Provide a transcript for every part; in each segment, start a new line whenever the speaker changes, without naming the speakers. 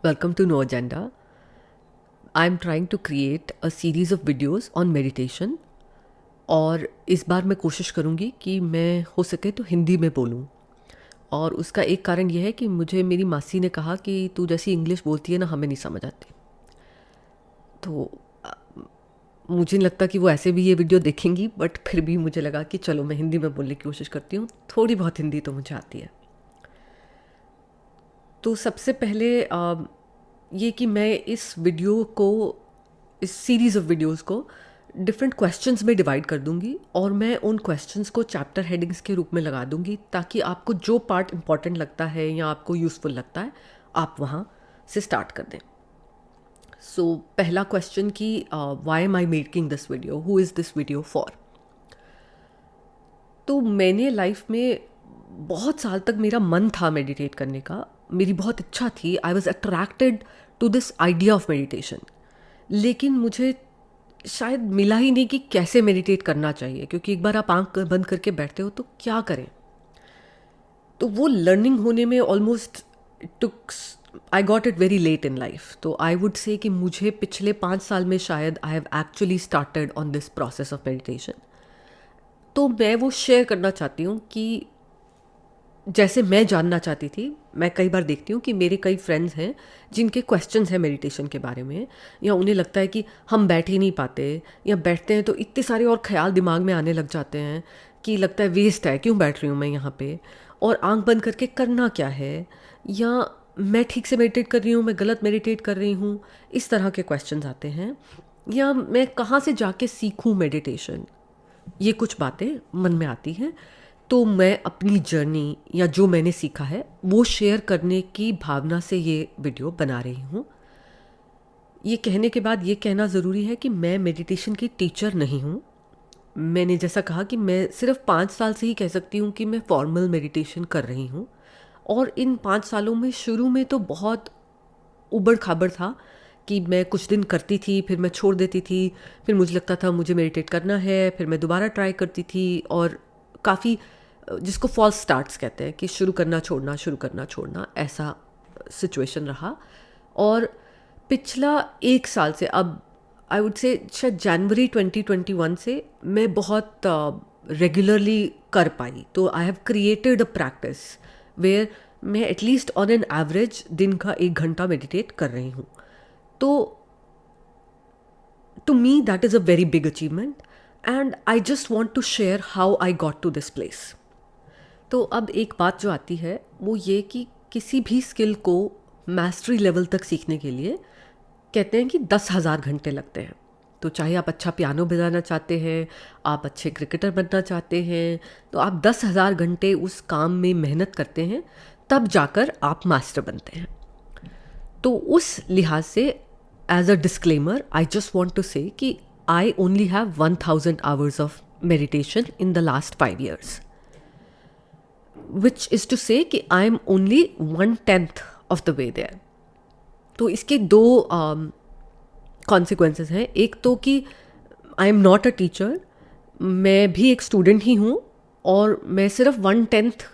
Welcome to No Agenda. I'm trying to create a series of videos on meditation और इस बार मैं कोशिश करूँगी कि मैं हो सके तो हिंदी में बोलूँ। और उसका एक कारण यह है कि मुझे मेरी मासी ने कहा कि तू जैसी इंग्लिश बोलती है ना, हमें नहीं समझ आती। तो मुझे नहीं लगता कि वो ऐसे भी ये वीडियो देखेंगी, बट फिर भी मुझे लगा कि चलो मैं हिंदी में बोलने की कोशिश करती हूँ। थोड़ी बहुत हिंदी तो मुझे आती है। तो सबसे पहले ये कि मैं इस सीरीज़ ऑफ वीडियोस को डिफरेंट क्वेश्चंस में डिवाइड कर दूंगी और मैं उन क्वेश्चंस को चैप्टर हेडिंग्स के रूप में लगा दूंगी, ताकि आपको जो पार्ट इम्पॉर्टेंट लगता है या आपको यूज़फुल लगता है आप वहाँ से स्टार्ट कर दें। सो पहला क्वेश्चन कि why am I making this video, who is this video for. तो मैंने लाइफ में बहुत साल तक मेरा मन था मेडिटेट करने का, मेरी बहुत इच्छा थी। I was attracted to this idea of meditation, लेकिन मुझे शायद मिला ही नहीं कि कैसे मेडिटेट करना चाहिए, क्योंकि एक बार आप आंख बंद करके बैठते हो तो क्या करें। तो वो लर्निंग होने में almost I got it very late in life. तो आई वुड से कि मुझे पिछले 5 साल में शायद I have actually started on this process of meditation. तो मैं वो शेयर करना चाहती हूँ कि जैसे मैं जानना चाहती थी, मैं कई बार देखती हूँ कि मेरे कई फ्रेंड्स हैं जिनके क्वेश्चंस हैं मेडिटेशन के बारे में, या उन्हें लगता है कि हम बैठ ही नहीं पाते, या बैठते हैं तो इतने सारे और ख्याल दिमाग में आने लग जाते हैं कि लगता है वेस्ट है, क्यों बैठ रही हूँ मैं यहाँ पे, और आंख बंद करके करना क्या है, या मैं ठीक से मेडिटेट कर रही हूँ, मैं गलत मेडिटेट कर रही हूँ। इस तरह के क्वेश्चंस आते हैं, या मैं कहाँ से जाके सीखूँ मेडिटेशन, ये कुछ बातें मन में आती हैं। तो मैं अपनी जर्नी या जो मैंने सीखा है वो शेयर करने की भावना से ये वीडियो बना रही हूँ। ये कहने के बाद ये कहना ज़रूरी है कि मैं मेडिटेशन की टीचर नहीं हूँ। मैंने जैसा कहा कि मैं सिर्फ 5 साल से ही कह सकती हूँ कि मैं फॉर्मल मेडिटेशन कर रही हूँ, और इन 5 सालों में शुरू में तो बहुत उबड़ खाबड़ था कि मैं कुछ दिन करती थी, फिर मैं छोड़ देती थी, फिर मुझे लगता था मुझे मेडिटेट करना है, फिर मैं दोबारा ट्राई करती थी, और काफ़ी जिसको फॉल्स स्टार्ट्स कहते हैं कि शुरू करना छोड़ना, ऐसा सिचुएशन रहा। और पिछला 1 साल से, अब आई वुड से शायद जनवरी 2021 से मैं बहुत रेगुलरली कर पाई। तो I have created a practice where मैं एटलीस्ट ऑन एन एवरेज दिन का 1 घंटा मेडिटेट कर रही हूँ। तो to me that is a very big achievement, and I just want to share how I got to this place. तो अब एक बात जो आती है वो ये कि किसी भी स्किल को मास्टरी लेवल तक सीखने के लिए कहते हैं कि 10,000 घंटे लगते हैं। तो चाहे आप अच्छा पियानो बजाना चाहते हैं, आप अच्छे क्रिकेटर बनना चाहते हैं, तो आप 10,000 घंटे उस काम में मेहनत करते हैं, तब जाकर आप मास्टर बनते हैं। तो उस लिहाज से as a disclaimer I just want to say कि I only have 1,000 hours of meditation in the last 5 years, which is to say कि I am only 1/10 of the way there। तो इसके 2 consequences हैं। एक तो कि I am not a teacher, मैं भी एक स्टूडेंट ही हूँ, और मैं सिर्फ 1/10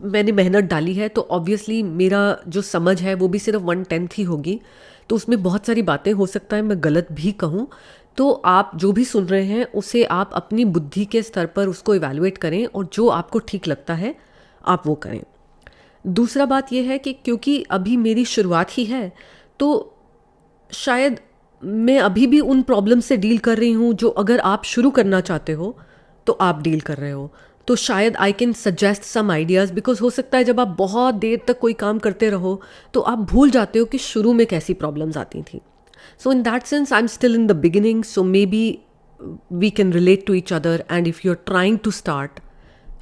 मैंने मेहनत डाली है, तो ऑब्वियसली मेरा जो समझ है वो भी सिर्फ 1/10 ही होगी। तो उसमें बहुत सारी बातें हो सकता है मैं गलत भी कहूँ। तो आप जो भी सुन रहे हैं उसे आप अपनी बुद्धि के स्तर पर उसको इवैल्यूएट करें, और जो आपको ठीक लगता है आप वो करें। दूसरा बात यह है कि क्योंकि अभी मेरी शुरुआत ही है, तो शायद मैं अभी भी उन प्रॉब्लम से डील कर रही हूँ जो अगर आप शुरू करना चाहते हो तो आप डील कर रहे हो। तो शायद I can suggest some ideas, because हो सकता है जब आप बहुत देर तक कोई काम करते रहो तो आप भूल जाते हो कि शुरू में कैसी प्रॉब्लम्स आती थी। So in that sense I am still in the beginning, so may be we can relate to each other, and if you are trying to start,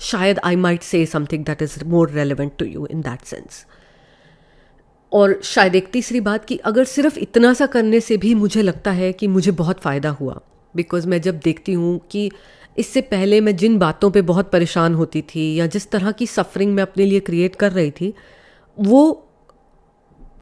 शायद I might say something that is more relevant to you in that sense. और शायद एक तीसरी बात कि अगर सिर्फ इतना सा करने से भी मुझे लगता है कि मुझे बहुत फ़ायदा हुआ, बिकॉज मैं जब देखती हूँ कि इससे पहले मैं जिन बातों पे बहुत परेशान होती थी या जिस तरह की सफरिंग मैं अपने लिए क्रिएट कर रही थी, वो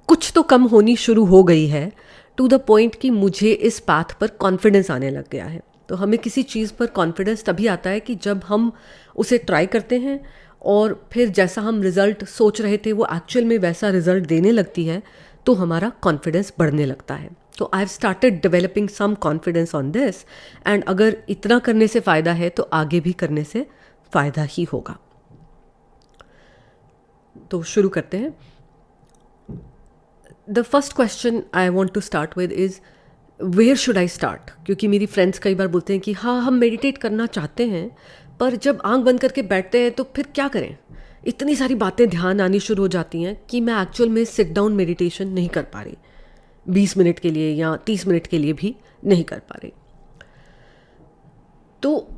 कुछ तो कम होनी शुरू हो गई है, टू द पॉइंट कि मुझे इस पाथ पर कॉन्फिडेंस आने लग गया है। तो हमें किसी चीज़ पर कॉन्फिडेंस तभी आता है कि जब हम उसे ट्राई करते हैं और फिर जैसा हम रिज़ल्ट सोच रहे थे वो एक्चुअल में वैसा रिज़ल्ट देने लगती है, तो हमारा कॉन्फिडेंस बढ़ने लगता है. तो I have started developing some confidence on this, and अगर इतना करने से फ़ायदा है तो आगे भी करने से फ़ायदा ही होगा. तो शुरू करते हैं. The first question I want to start with is where should I start. क्योंकि मेरी फ्रेंड्स कई बार बोलते हैं कि हाँ हम मेडिटेट करना चाहते हैं, पर जब आंख बंद करके बैठते हैं तो फिर क्या करें. इतनी सारी बातें ध्यान आनी शुरू हो जाती हैं कि मैं एक्चुअल में सिट डाउन मेडिटेशन नहीं कर पा रही, 20 मिनट के लिए या 30 मिनट के लिए भी नहीं कर पा रही. तो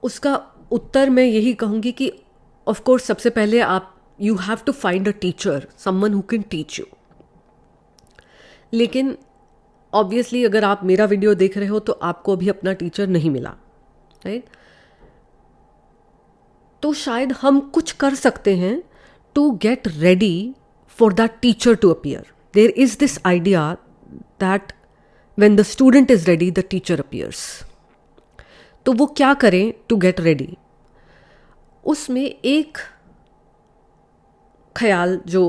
उसका उत्तर मैं यही कहूँगी कि ऑफ कोर्स सबसे पहले आप you have to find a teacher, someone who can teach you. लेकिन ऑब्वियसली अगर आप मेरा वीडियो देख रहे हो तो आपको अभी अपना टीचर नहीं मिला, राइट. तो शायद हम कुछ कर सकते हैं to get ready for that teacher to appear. There is this idea that when the student is ready the teacher appears. तो वो क्या करें टू गेट रेडी. उसमें एक ख्याल जो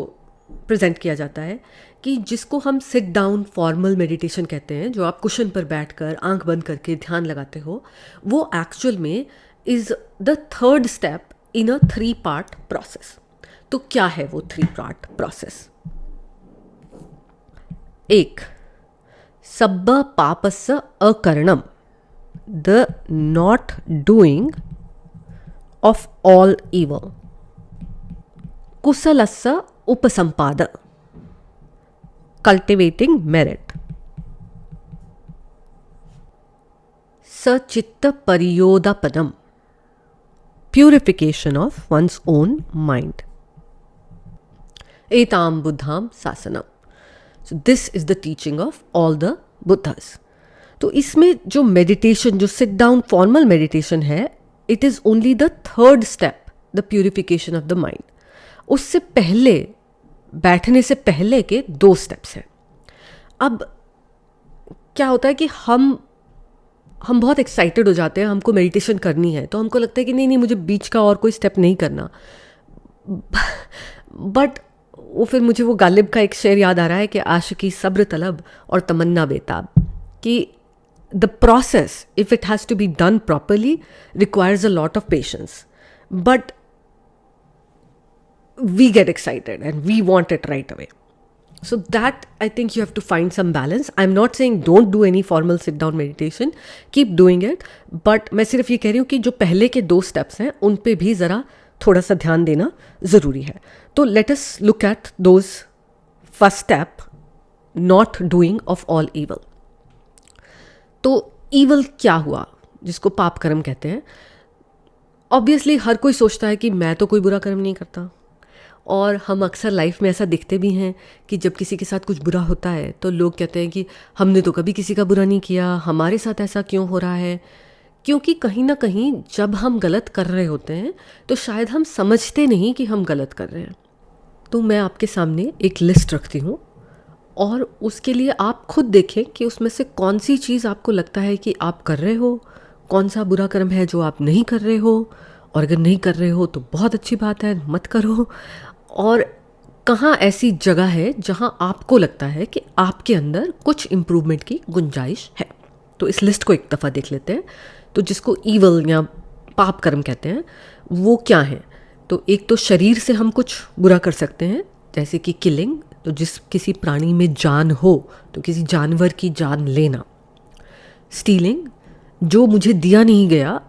प्रेजेंट किया जाता है कि जिसको हम सिट डाउन फॉर्मल मेडिटेशन कहते हैं, जो आप कुशन पर बैठकर आंख बंद करके ध्यान लगाते हो, वो एक्चुअल में is the third step in a 3-part process. तो क्या है वो 3-part प्रोसेस. 1. सब्ब पापस्य अकरणम, the not doing of all evil. कुशलस्य उपसंपाद, cultivating merit. सचित्त परियोदापनम, purification of one's own mind. एताम बुद्धाम शासनम. So this is the teaching of all the Buddhas. तो इसमें जो मेडिटेशन, जो सिट डाउन फॉर्मल मेडिटेशन है, it is only the third step, the purification of the mind. उससे पहले, बैठने से पहले के 2 स्टेप्स हैं. अब क्या होता है कि हम बहुत एक्साइटेड हो जाते हैं, हमको मेडिटेशन करनी है, तो हमको लगता है कि नहीं मुझे बीच का और कोई स्टेप नहीं करना. बट वो फिर मुझे वो गालिब का एक शेर याद आ रहा है कि आशिकी सब्र तलब और तमन्ना बेताब, कि the process if it has to be done properly requires a lot of patience, but we get excited and we want it right away. So that, I think you have to find some balance. I'm not saying don't do any formal sit down meditation, keep doing it, but मैं सिर्फ ये कह रही हूँ कि जो पहले के 2 steps हैं उन पे भी ज़रा थोड़ा सा ध्यान देना ज़रूरी है. तो let us look at those first step, not doing of all evil. तो evil क्या हुआ, जिसको पाप कर्म कहते हैं. Obviously हर कोई सोचता है कि मैं तो कोई बुरा कर्म नहीं करता, और हम अक्सर लाइफ में ऐसा दिखते भी हैं कि जब किसी के साथ कुछ बुरा होता है तो लोग कहते हैं कि हमने तो कभी किसी का बुरा नहीं किया, हमारे साथ ऐसा क्यों हो रहा है. क्योंकि कहीं ना कहीं जब हम गलत कर रहे होते हैं तो शायद हम समझते नहीं कि हम गलत कर रहे हैं. तो मैं आपके सामने एक लिस्ट रखती हूँ, और उसके लिए आप खुद देखें कि उसमें से कौन सी चीज़ आपको लगता है कि आप कर रहे हो, कौन सा बुरा कर्म है जो आप नहीं कर रहे हो, और अगर नहीं कर रहे हो तो बहुत अच्छी बात है, मत करो. और कहाँ ऐसी जगह है जहाँ आपको लगता है कि आपके अंदर कुछ इम्प्रूवमेंट की गुंजाइश है. तो इस लिस्ट को एक दफ़ा देख लेते हैं. तो जिसको ईवल या पाप कर्म कहते हैं वो क्या है. तो एक तो शरीर से हम कुछ बुरा कर सकते हैं, जैसे कि किलिंग, तो जिस किसी प्राणी में जान हो तो किसी जानवर की जान लेना. स्टीलिंग, जो मुझे दिया नहीं गया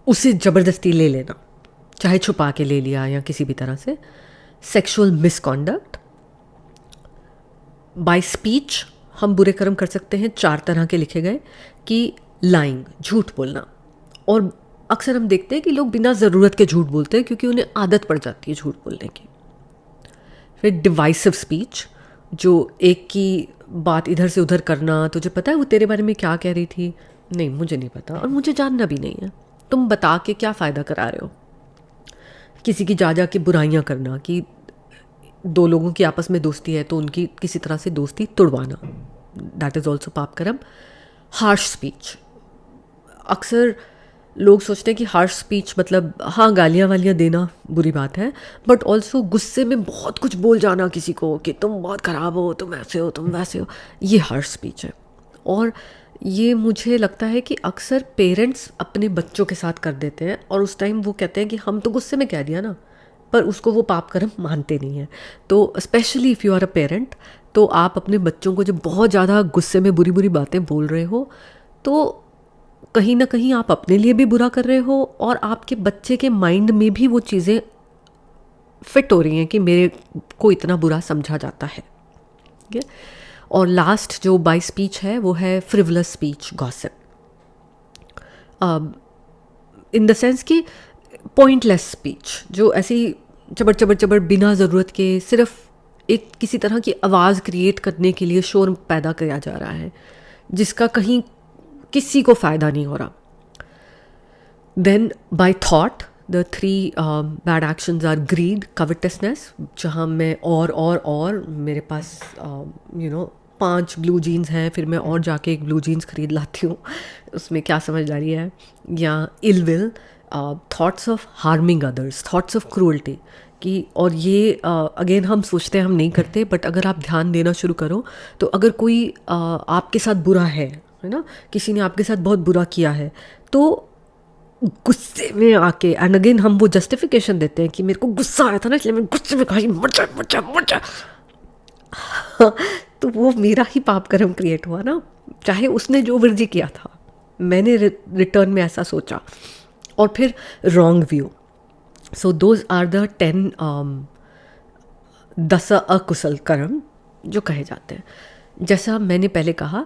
उसे ज़बरदस्ती ले लेना, चाहे छुपा के ले लिया या किसी भी तरह से. Sexual misconduct. बाय स्पीच हम बुरे कर्म कर सकते हैं, 4 तरह के लिखे गए, कि लाइंग, झूठ बोलना. और अक्सर हम देखते हैं कि लोग बिना ज़रूरत के झूठ बोलते हैं क्योंकि उन्हें आदत पड़ जाती है झूठ बोलने की. फिर डिवाइसिव स्पीच, जो एक की बात इधर से उधर करना, तुझे पता है वो तेरे बारे में क्या कह रही थी, नहीं मुझे नहीं पता और मुझे जानना भी नहीं है, तुम बता के क्या फ़ायदा करा रहे हो. किसी की जा के बुराइयां करना, कि 2 लोगों की आपस में दोस्ती है तो उनकी किसी तरह से दोस्ती तोड़वाना, दैट इज़ ऑल्सो पाप कर्म. हार्श स्पीच, अक्सर लोग सोचते हैं कि हार्श स्पीच मतलब हाँ गालियाँ वालियाँ देना बुरी बात है, बट ऑल्सो गुस्से में बहुत कुछ बोल जाना किसी को कि तुम बहुत ख़राब हो, तुम ऐसे हो, तुम वैसे हो, ये हार्श स्पीच है। और ये मुझे लगता है कि अक्सर पेरेंट्स अपने बच्चों के साथ कर देते हैं, और उस टाइम वो कहते हैं कि हम तो गुस्से में कह दिया ना, पर उसको वो पाप कर्म मानते नहीं हैं। तो specially if you are a parent, तो आप अपने बच्चों को जब बहुत ज़्यादा गुस्से में बुरी बुरी बातें बोल रहे हो, तो कहीं ना कहीं आप अपने लिए भी बुरा कर रहे हो, और आपके बच्चे के माइंड में भी वो चीज़ें फिट हो रही हैं कि मेरे को इतना बुरा समझा जाता है। ठीक है। और लास्ट जो बाय स्पीच है वो है frivolous speech, gossip, in the sense कि पॉइंटलेस स्पीच, जो ऐसी चबड़ चबड़ चबड़ बिना ज़रूरत के सिर्फ एक किसी तरह की आवाज़ क्रिएट करने के लिए शोर पैदा किया जा रहा है, जिसका कहीं किसी को फ़ायदा नहीं हो रहा। Then by thought, the three bad actions are greed, covetousness, जहाँ मैं और मेरे पास यू नो 5 ब्लू जीन्स हैं, फिर मैं और जाके एक ब्लू जीन्स खरीद लाती हूँ, उसमें क्या समझदारी है। या ill will, thoughts of harming others, thoughts of cruelty कि, और ये अगेन हम सोचते हैं हम नहीं करते, बट अगर आप ध्यान देना शुरू करो तो अगर कोई आपके साथ बुरा है ना, किसी ने आपके साथ बहुत बुरा किया है, तो गुस्से में आके, एंड अगेन हम वो जस्टिफिकेशन देते हैं कि मेरे को गुस्सा आया था ना इसलिए मैं गुस्से में कहा मर जा तो वो मेरा ही पाप कर्म क्रिएट हुआ ना, चाहे उसने जो मर्जी किया था, मैंने रिटर्न में ऐसा सोचा। और फिर wrong view, so those are the 10 10 अकुशल कर्म जो कहे जाते हैं। जैसा मैंने पहले कहा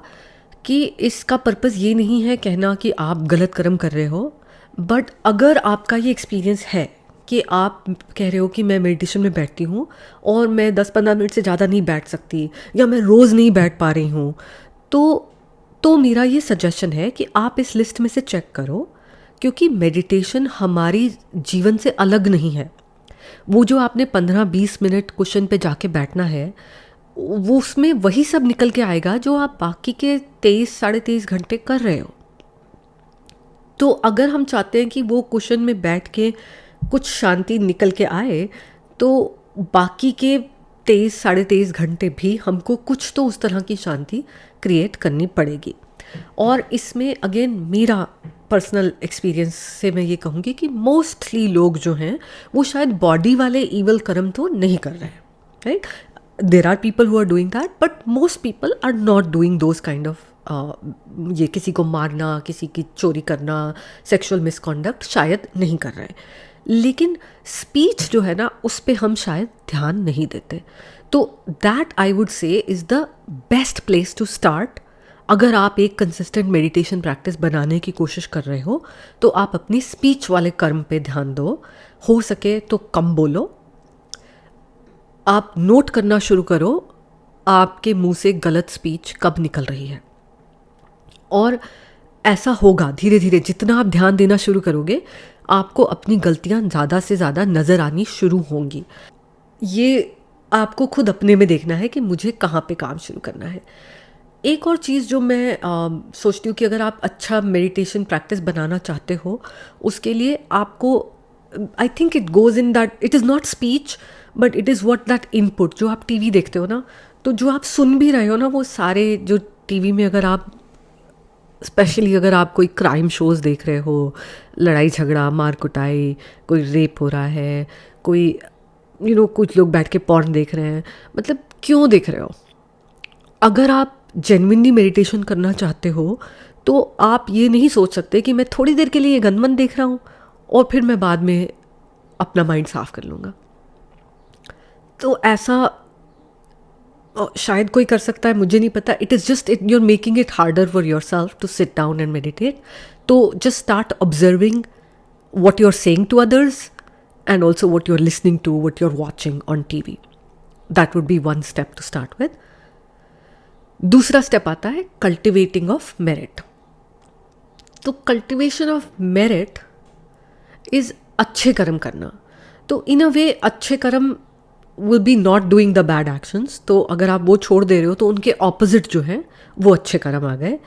कि इसका पर्पज़ ये नहीं है कहना कि आप गलत कर्म कर रहे हो, बट अगर आपका ये एक्सपीरियंस है कि आप कह रहे हो कि मैं मेडिटेशन में बैठती हूँ और मैं 10-15 मिनट से ज़्यादा नहीं बैठ सकती, या मैं रोज़ नहीं बैठ पा रही हूँ, तो मेरा ये सजेशन है कि आप इस लिस्ट में से चेक करो, क्योंकि मेडिटेशन हमारी जीवन से अलग नहीं है। वो जो आपने 15-20 मिनट क्वेश्चन पे जाके बैठना है, वो उसमें वही सब निकल के आएगा जो आप बाकी के 23-23.5 घंटे कर रहे हो। तो अगर हम चाहते हैं कि वो क्वेश्चन में बैठ के कुछ शांति निकल के आए, तो बाकी के 23-23.5 घंटे भी हमको कुछ तो उस तरह की शांति क्रिएट करनी पड़ेगी। और इसमें अगेन मेरा पर्सनल एक्सपीरियंस से मैं ये कहूँगी कि मोस्टली लोग जो हैं वो शायद बॉडी वाले ईवल कर्म तो नहीं कर रहे हैं, right. There are people who are doing that, but most people are not doing those kind of, ये किसी को मारना, किसी की चोरी करना, सेक्सुअल मिसकॉन्डक्ट शायद नहीं कर रहे। लेकिन स्पीच जो है ना, उस पे हम शायद ध्यान नहीं देते। तो that I would say is the best place to start. अगर आप एक कंसिस्टेंट मेडिटेशन प्रैक्टिस बनाने की कोशिश कर रहे हो, तो आप अपनी स्पीच वाले कर्म पे ध्यान दो। हो सके तो कम बोलो। आप नोट करना शुरू करो आपके मुंह से गलत स्पीच कब निकल रही है, और ऐसा होगा धीरे धीरे, जितना आप ध्यान देना शुरू करोगे आपको अपनी गलतियां ज़्यादा से ज़्यादा नज़र आनी शुरू होंगी। ये आपको खुद अपने में देखना है कि मुझे कहाँ पे काम शुरू करना है। एक और चीज़ जो मैं सोचती हूँ कि अगर आप अच्छा मेडिटेशन प्रैक्टिस बनाना चाहते हो, उसके लिए आपको, I think it goes in that it is not speech but it is what that input. जो आप टीवी देखते हो ना, तो जो आप सुन भी रहे हो ना, वो सारे जो टीवी में, अगर आप स्पेशली अगर आप कोई क्राइम शोज़ देख रहे हो, लड़ाई झगड़ा, मार कुटाई, कोई रेप हो रहा है, कोई कुछ लोग बैठ के पॉर्न देख रहे हैं, मतलब क्यों देख रहे हो? अगर आप जेन्युइनली मेडिटेशन करना चाहते हो तो आप ये नहीं सोच सकते कि मैं थोड़ी देर के लिए गंदमन देख रहा हूँ और फिर मैं बाद में अपना माइंड साफ कर लूँगा। तो ऐसा शायद कोई कर सकता है, मुझे नहीं पता। It is just you are making it harder for yourself to sit down and meditate. तो just start observing what you're saying to others and also what you're listening to, what you're watching on TV. That would be one step to start with. दूसरा step आता है cultivating of merit. तो cultivation of merit is अच्छे कर्म करना। तो इन अ वे अच्छे कर्म will be not doing the bad actions. तो अगर आप वो छोड़ दे रहे हो तो उनके ऑपोजिट जो है वो अच्छे कर्म आ गए।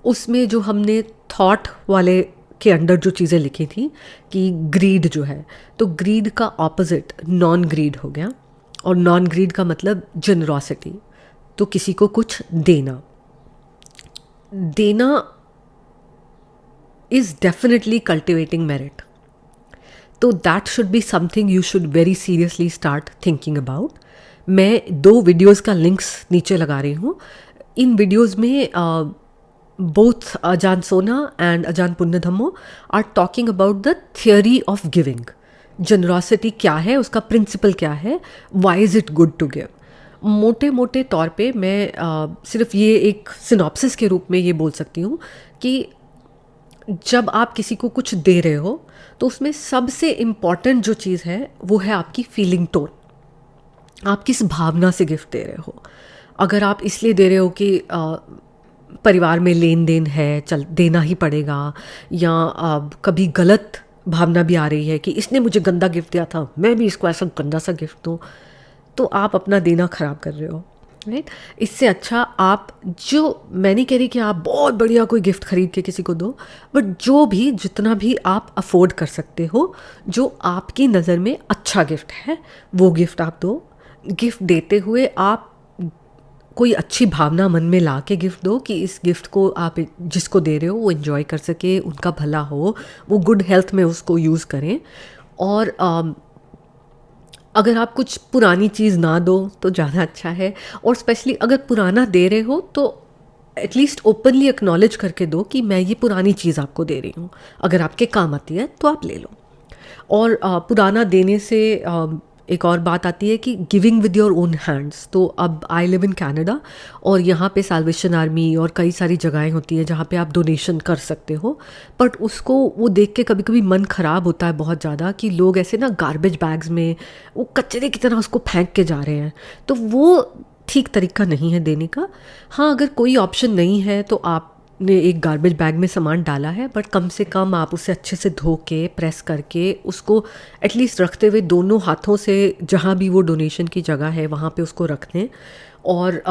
उसमें जो हमने थॉट वाले के अंडर जो चीज़ें लिखी थी कि ग्रीड जो है, तो ग्रीड का ऑपोजिट नॉन ग्रीड हो गया, और नॉन ग्रीड का मतलब जनरॉसिटी, तो किसी को कुछ देना इज़ डेफिनेटली कल्टिवेटिंग मेरिट. तो that should be something you should very seriously start thinking about. मैं 2 वीडियोज़ का लिंक्स नीचे लगा रही हूँ. इन वीडियोज़ में both Ajahn Sona and Ajahn Punyadhammo are talking about the theory of giving. Generosity क्या है, उसका प्रिंसिपल क्या है, why is it good to give. मोटे मोटे तौर पे मैं सिर्फ ये एक सिनॉप्सिस के रूप में ये बोल सकती हूँ कि जब आप किसी को कुछ दे रहे हो तो उसमें सबसे इम्पॉर्टेंट जो चीज़ है वो है आपकी फीलिंग टोन. आप किस भावना से गिफ्ट दे रहे हो. अगर आप इसलिए दे रहे हो कि परिवार में लेन देन है, चल देना ही पड़ेगा, या कभी गलत भावना भी आ रही है कि इसने मुझे गंदा गिफ्ट दिया था, मैं भी इसको ऐसा गंदा सा गिफ्ट दूँ, तो आप अपना देना ख़राब कर रहे हो. राइट. इससे अच्छा आप, जो मैं नहीं कह रही कि आप बहुत बढ़िया कोई गिफ्ट खरीद के किसी को दो, बट जो भी जितना भी आप अफोर्ड कर सकते हो, जो आपकी नज़र में अच्छा गिफ्ट है, वो गिफ्ट आप दो. गिफ्ट देते हुए आप कोई अच्छी भावना मन में ला के गिफ्ट दो कि इस गिफ्ट को आप जिसको दे रहे हो वो एंजॉय कर सके, उनका भला हो, वो गुड हेल्थ में उसको यूज़ करें. और अगर आप कुछ पुरानी चीज़ ना दो तो ज़्यादा अच्छा है. और स्पेशली अगर पुराना दे रहे हो तो एटलीस्ट ओपनली एक्नॉलेज करके दो कि मैं ये पुरानी चीज़ आपको दे रही हूँ, अगर आपके काम आती है तो आप ले लो. और पुराना देने से एक और बात आती है कि giving with your own hands. तो अब आई लिव इन कनाडा और यहाँ पे साल्वेशन आर्मी और कई सारी जगहें होती हैं जहाँ पे आप डोनेशन कर सकते हो, बट उसको वो देख के कभी कभी मन ख़राब होता है बहुत ज़्यादा कि लोग ऐसे ना गार्बेज बैग्स में वो कचरे की तरह उसको फेंक के जा रहे हैं. तो वो ठीक तरीका नहीं है देने का. हाँ, अगर कोई ऑप्शन नहीं है तो आपने एक गार्बेज बैग में सामान डाला है, बट कम से कम आप उसे अच्छे से धो के प्रेस करके उसको एटलीस्ट रखते हुए दोनों हाथों से जहाँ भी वो डोनेशन की जगह है वहाँ पे उसको रख दें. और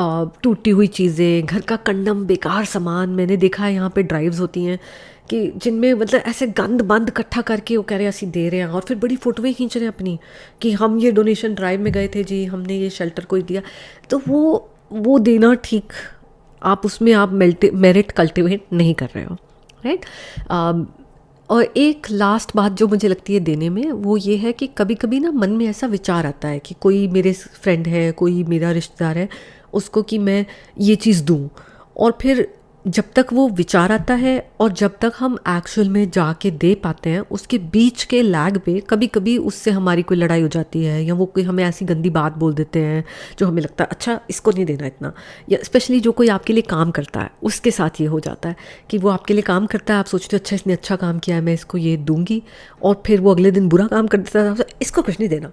टूटी हुई चीज़ें, घर का कंडम, बेकार सामान, मैंने देखा है यहाँ पे ड्राइव्स होती हैं कि जिनमें मतलब ऐसे गंद बंद इकट्ठा करके वो कह रहे हैं ਅਸੀਂ दे रहे हैं, और फिर बड़ी फ़ोटोएं खींच रहे हैं अपनी कि हम ये डोनेशन ड्राइव में गए थे जी, हमने ये शेल्टर को दिया. तो वो देना ठीक, आप उसमें आप मेरिट कल्टिवेट नहीं कर रहे हो. राइट. और एक लास्ट बात जो मुझे लगती है देने में, वो ये है कि कभी कभी ना मन में ऐसा विचार आता है कि कोई मेरे फ्रेंड है, कोई मेरा रिश्तेदार है, उसको कि मैं ये चीज़ दूँ, और फिर जब तक वो विचार आता है और जब तक हम एक्चुअल में जाके दे पाते हैं, उसके बीच के लैग पे कभी कभी उससे हमारी कोई लड़ाई हो जाती है, या वो कोई हमें ऐसी गंदी बात बोल देते हैं जो हमें लगता है अच्छा इसको नहीं देना इतना. या स्पेशली जो कोई आपके लिए काम करता है उसके साथ ये हो जाता है कि वो आपके लिए काम करता है, आप सोचते हो अच्छा इसने अच्छा काम किया है, मैं इसको ये दूंगी, और फिर वो अगले दिन बुरा काम कर देता है, इसको कुछ नहीं देना.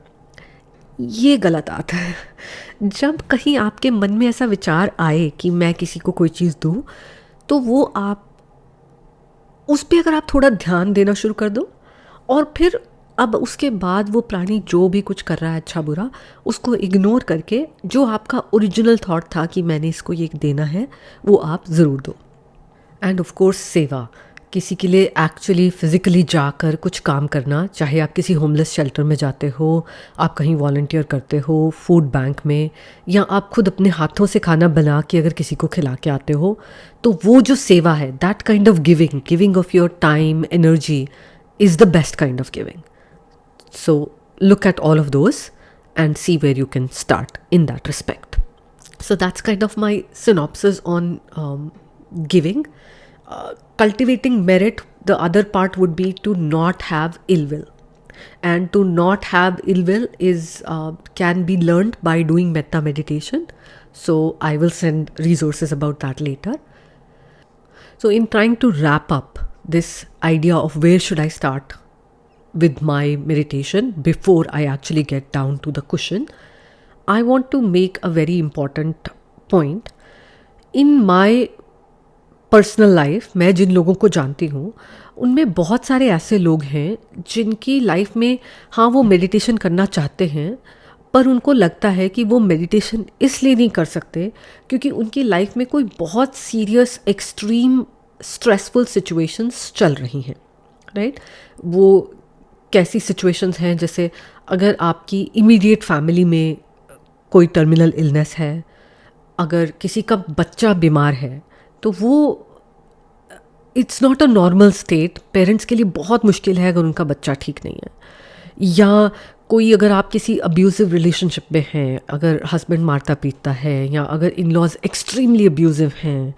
ये गलत आता है. जब कहीं आपके मन में ऐसा विचार आए कि मैं किसी को कोई चीज़ दूँ, तो वो आप उस पर अगर आप थोड़ा ध्यान देना शुरू कर दो, और फिर अब उसके बाद वो प्राणी जो भी कुछ कर रहा है अच्छा बुरा, उसको इग्नोर करके जो आपका ओरिजिनल थॉट था कि मैंने इसको ये देना है, वो आप ज़रूर दो. एंड ऑफ कोर्स सेवा, किसी के लिए एक्चुअली फ़िज़िकली जाकर कुछ काम करना, चाहे आप किसी होमलेस शेल्टर में जाते हो, आप कहीं वॉलंटियर करते हो फूड बैंक में, या आप खुद अपने हाथों से खाना बना के अगर किसी को खिला के आते हो, तो वो जो सेवा है, that kind of giving of your time, energy, is the best kind of giving. So look at all of those and see where you can start in that respect. So that's kind of my synopsis on giving. Cultivating merit, the other part would be to not have ill will, and to not have ill will is can be learned by doing metta meditation. So I will send resources about that later. So in trying to wrap up this idea of where should I start with my meditation before I actually get down to the cushion, I want to make a very important point. In my personal life, मैं जिन लोगों को जानती हूँ उनमें बहुत सारे ऐसे लोग हैं जिनकी लाइफ में, हाँ, वो मेडिटेशन करना चाहते हैं, पर उनको लगता है कि वो मेडिटेशन इसलिए नहीं कर सकते क्योंकि उनकी लाइफ में कोई बहुत सीरियस एक्सट्रीम स्ट्रेसफुल सिचुएशंस चल रही हैं. राइट? वो कैसी सिचुएशंस हैं, जैसे अगर आपकी इमीडिएट फैमिली में कोई टर्मिनल इलनेस है, अगर किसी का बच्चा बीमार है, तो वो it's not a normal state, parents के लिए बहुत मुश्किल है अगर उनका बच्चा ठीक नहीं है। या कोई, अगर आप किसी अब्यूज़िव रिलेशनशिप में हैं, अगर हस्बैंड मारता पीटता है, या अगर इन लॉज एक्सट्रीमली अब्यूज़िव हैं,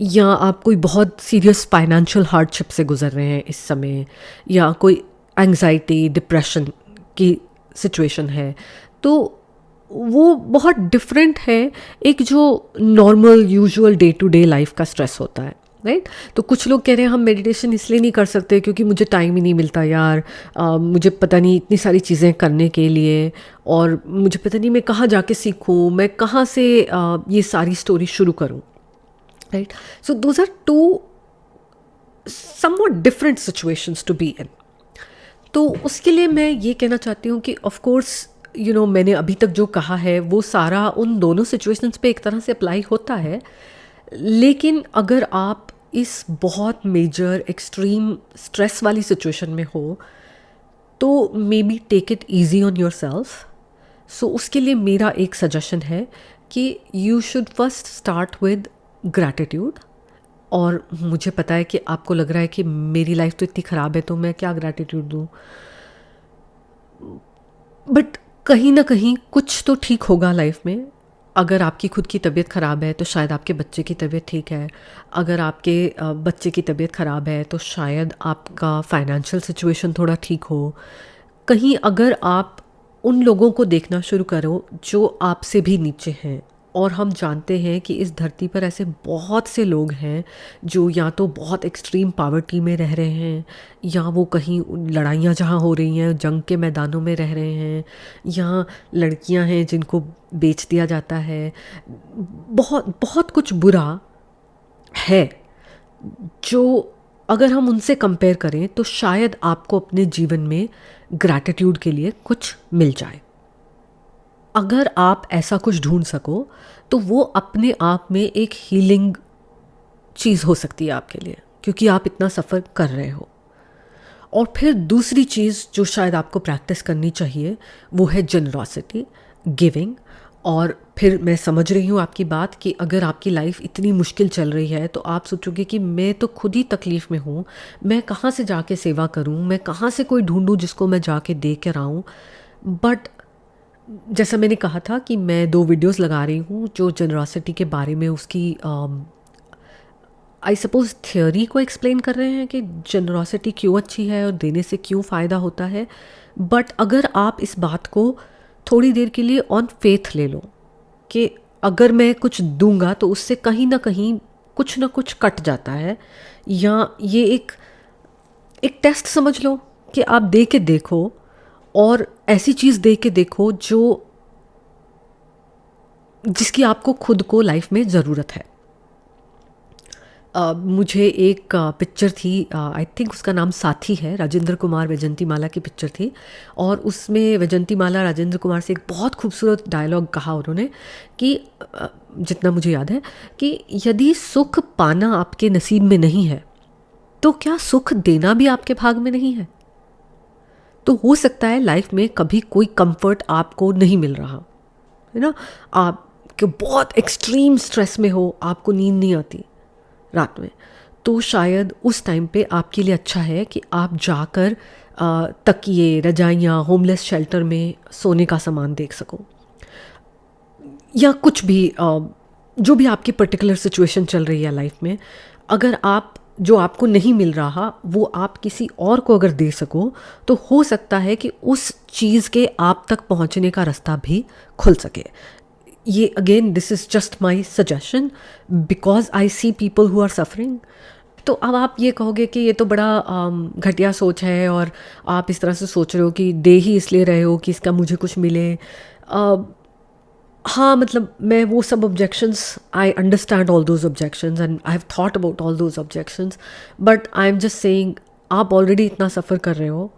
या आप कोई बहुत सीरियस फाइनेंशियल हार्डशिप से गुजर रहे हैं इस समय, या कोई एंग्जाइटी डिप्रेशन की सिचुएशन है, तो वो बहुत डिफरेंट है एक जो normal usual day to day life का स्ट्रेस होता है, राइट? तो कुछ लोग कह रहे हैं हम मेडिटेशन इसलिए नहीं कर सकते क्योंकि मुझे टाइम ही नहीं मिलता यार, मुझे पता नहीं इतनी सारी चीज़ें करने के लिए, और मुझे पता नहीं मैं कहाँ जाके सीखूँ, मैं कहाँ से ये सारी स्टोरी शुरू करूँ, right? So those are two somewhat different situations to be in. तो उसके लिए मैं ये कहना चाहती हूँ कि ऑफ कोर्स मैंने अभी तक जो कहा है वो सारा उन दोनों सिचुएशंस पे एक तरह से अप्लाई होता है, लेकिन अगर आप इस बहुत मेजर एक्सट्रीम स्ट्रेस वाली सिचुएशन में हो तो may be take it easy on yourself. So उसके लिए मेरा एक सजेशन है कि you should first start with gratitude. और मुझे पता है कि आपको लग रहा है कि मेरी लाइफ तो इतनी ख़राब है तो मैं क्या ग्रैटिट्यूड दूँ, बट कहीं ना कहीं कुछ तो ठीक होगा लाइफ में। अगर आपकी खुद की तबीयत ख़राब है तो शायद आपके बच्चे की तबीयत ठीक है, अगर आपके बच्चे की तबीयत ख़राब है तो शायद आपका फाइनेंशियल सिचुएशन थोड़ा ठीक हो। कहीं अगर आप उन लोगों को देखना शुरू करो जो आपसे भी नीचे हैं, और हम जानते हैं कि इस धरती पर ऐसे बहुत से लोग हैं जो या तो बहुत एक्सट्रीम पॉवर्टी में रह रहे हैं, या वो कहीं लड़ाइयाँ जहाँ हो रही हैं जंग के मैदानों में रह रहे हैं, या लड़कियाँ हैं जिनको बेच दिया जाता है। बहुत बहुत कुछ बुरा है जो अगर हम उनसे कंपेयर करें तो शायद आपको अपने जीवन में ग्रैटिट्यूड के लिए कुछ मिल जाए। अगर आप ऐसा कुछ ढूंढ सको तो वो अपने आप में एक हीलिंग चीज़ हो सकती है आपके लिए, क्योंकि आप इतना सफ़र कर रहे हो। और फिर दूसरी चीज़ जो शायद आपको प्रैक्टिस करनी चाहिए वो है जनरॉसिटी, गिविंग। और फिर मैं समझ रही हूँ आपकी बात कि अगर आपकी लाइफ इतनी मुश्किल चल रही है तो आप सोचोगे कि मैं तो खुद ही तकलीफ़ में हूँ, मैं कहाँ से जाके सेवा करूँ, मैं कहाँ से कोई ढूंढूँ जिसको मैं जाके दे कर आऊँ। बट जैसा मैंने कहा था कि मैं 2 वीडियोस लगा रही हूँ जो जनरॉसिटी के बारे में उसकी आई सपोज थियोरी को एक्सप्लेन कर रहे हैं कि जनरॉसिटी क्यों अच्छी है और देने से क्यों फ़ायदा होता है। बट अगर आप इस बात को थोड़ी देर के लिए ऑन फेथ ले लो कि अगर मैं कुछ दूंगा तो उससे कहीं ना कहीं कुछ ना कुछ कट जाता है, या ये एक टेस्ट समझ लो कि आप दे के देखो और ऐसी चीज़ दे के देखो जिसकी आपको खुद को लाइफ में ज़रूरत है। मुझे एक पिक्चर थी, आई थिंक उसका नाम साथी है, राजेंद्र कुमार वैजंती माला की पिक्चर थी, और उसमें वैजंती माला राजेंद्र कुमार से एक बहुत खूबसूरत डायलॉग कहा उन्होंने कि जितना मुझे याद है कि यदि सुख पाना आपके नसीब में नहीं है तो क्या सुख देना भी आपके भाग में नहीं है। तो हो सकता है लाइफ में कभी कोई कंफर्ट आपको नहीं मिल रहा है ना, आप बहुत एक्सट्रीम स्ट्रेस में हो, आपको नींद नहीं आती रात में, तो शायद उस टाइम पे आपके लिए अच्छा है कि आप जाकर तकिए, रजाइयाँ, होमलेस शेल्टर में सोने का सामान देख सको, या कुछ भी जो भी आपकी पर्टिकुलर सिचुएशन चल रही है लाइफ में। अगर आप जो आपको नहीं मिल रहा वो आप किसी और को अगर दे सको तो हो सकता है कि उस चीज़ के आप तक पहुंचने का रास्ता भी खुल सके। ये again this is just my suggestion because I see people who are suffering. तो अब आप ये कहोगे कि ये तो बड़ा घटिया सोच है और आप इस तरह से सोच रहे हो कि दे ही इसलिए रहे हो कि इसका मुझे कुछ मिले। हाँ, मतलब मैं वो सब objections, I understand all those objections and I have thought about all those objections, but I am just saying आप ऑलरेडी इतना सफ़र कर रहे हो।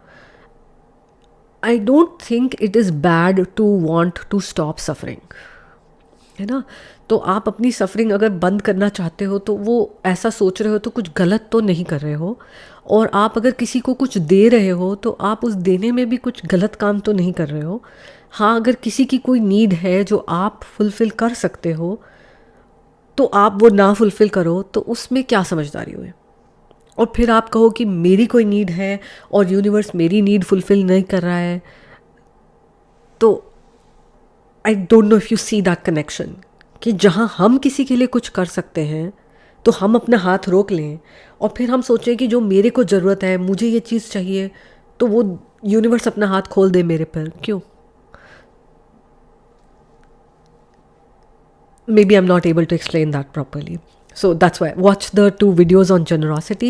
I don't think it is bad to want to stop suffering. है ना। तो आप अपनी सफरिंग अगर बंद करना चाहते हो तो वो ऐसा सोच रहे हो तो कुछ गलत तो नहीं कर रहे हो, और आप अगर किसी को कुछ दे रहे हो तो आप उस देने में भी कुछ गलत काम तो नहीं कर रहे हो। हाँ, अगर किसी की कोई नीड है जो आप फुलफ़िल कर सकते हो तो आप वो ना फुलफ़िल करो, तो उसमें क्या समझदारी हुई। और फिर आप कहो कि मेरी कोई नीड है और यूनिवर्स मेरी नीड फुलफ़िल नहीं कर रहा है, तो I don't know if you see that connection, कि जहाँ हम किसी के लिए कुछ कर सकते हैं तो हम अपना हाथ रोक लें और फिर हम सोचें कि जो मेरे को ज़रूरत है, मुझे ये चीज़ चाहिए, तो वो यूनिवर्स अपना हाथ खोल दे मेरे पर, क्यों? Maybe I'm not able to explain that properly. So that's why watch the 2 videos on generosity,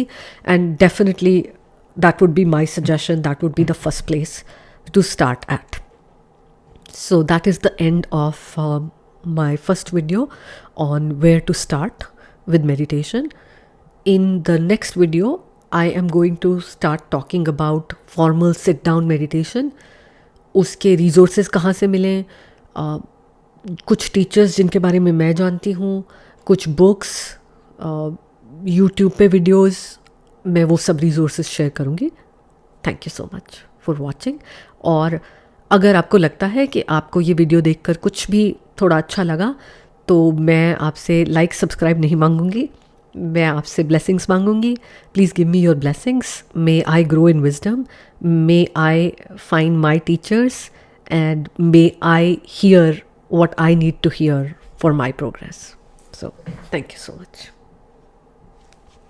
and definitely that would be my suggestion. That would be the first place to start at. So that is the end of my first video on where to start with meditation. In the next video, I am going to start talking about formal sit down meditation. उसके resources कहाँ से मिलें, कुछ teachers जिनके बारे में मैं जानती हूँ, कुछ बुक्स, यूट्यूब पे वीडियोस, मैं वो सब रिसोर्सेज शेयर करूँगी। Thank you so much for watching. और अगर आपको लगता है कि आपको ये वीडियो देखकर कुछ भी थोड़ा अच्छा लगा, तो मैं आपसे लाइक सब्सक्राइब नहीं मांगूंगी, मैं आपसे ब्लेसिंग्स मांगूंगी। Please give me your blessings. May I grow in wisdom, may I find my teachers, and may I hear what I need to hear for my progress. So, thank you so much.